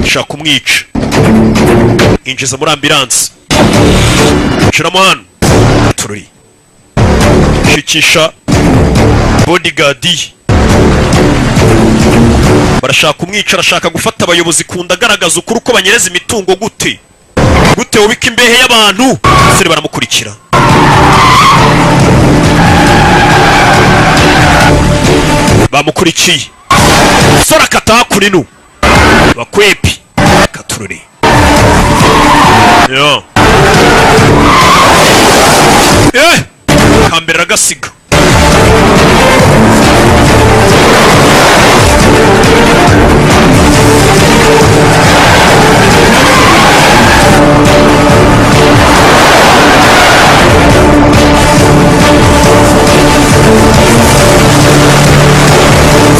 shaka kumwica injiza muri ambulance shiramo hano tururi shikisha bodyguard barashaka kumwica arashaka gufata abayobozi kunda agaragaza ukuri uko banyereza imitungo gute ubika imbehe y'abantu sire baramukurikira bamukurikiye sora kata kurinu bakwepi katururi yo kambere agasiga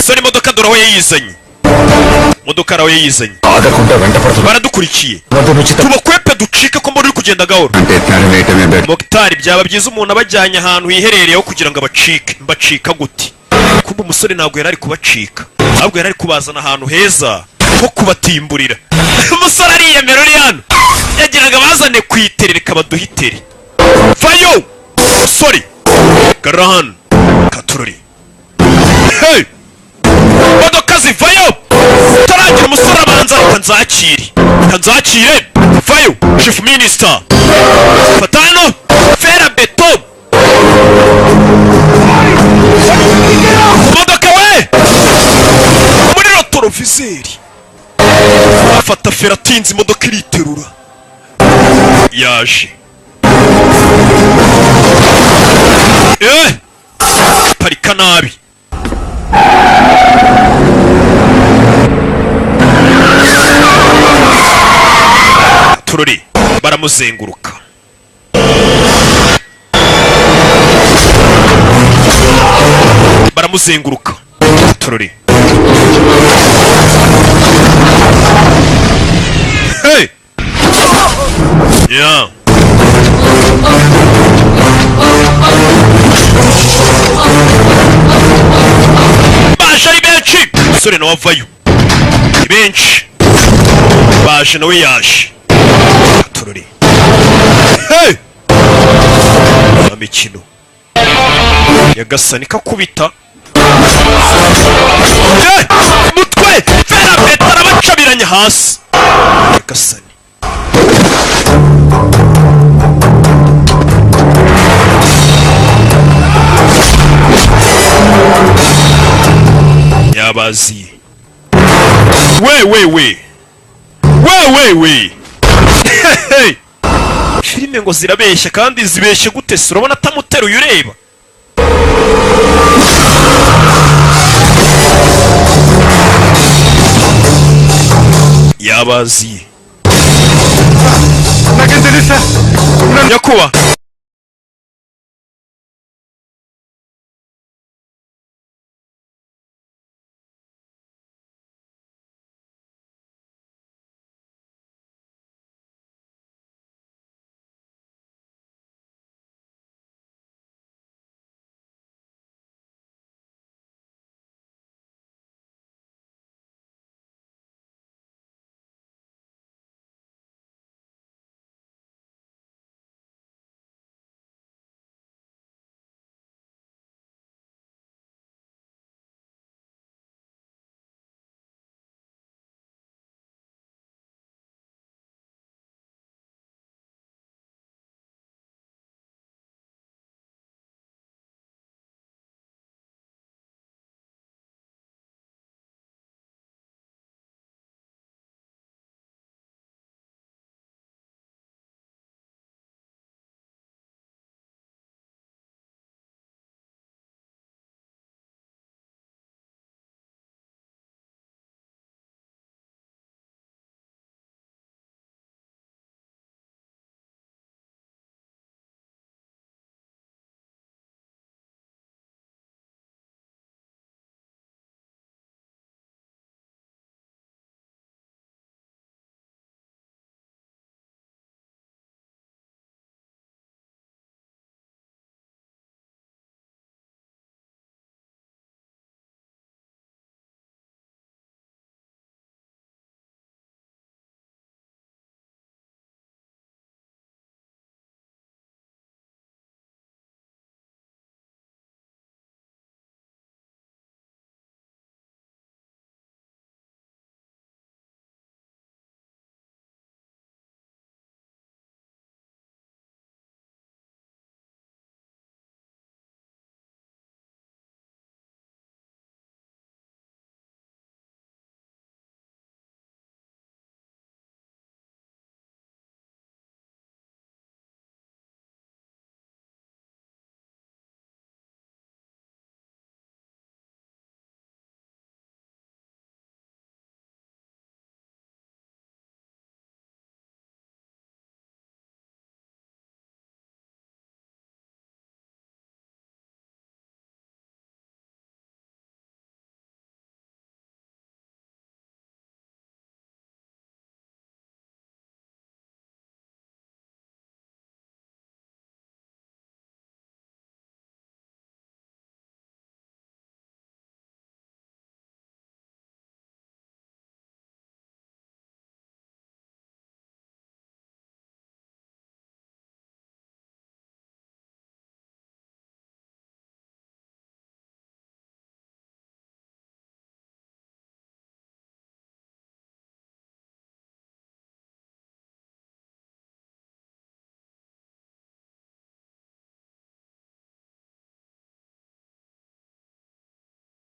soni imodoka dore aho yayizanye imodoka araho yayizanye baradukurikiye tubakwepe ducike ko mbona uri kugenda gahoro Mokitari byaba byiza umuntu abajyanye ahantu hiherereyeho kugira ngo mbacika gute kumbe umusore ntabwo yari ari kubacika ahubwo yari ari kubazana ahantu heza ho kubatimburira umusore ariyemera uri hano yagiraga bazane kwiterereka baduhitere vayo sorry garahan katurori hey modoka zivayo taragira umusore abanza kanzakire vayo chief minister fatano fera beto modoka we muri rotorovizeri afata fera tinzi modoka iriterura yaje parika nabi tururi baramuzenguruka tururi hey yeah baje ari benshi sore no wavayo benshi baje nawe yaje tururi hey amikino yagasani kakubita mutwe fera betara bacabiranye hasi yagasani yabaziye we filime ngo zirabeshya kandi zibeshye gute se urabona atamuteruye ureba yabaziye nyakuba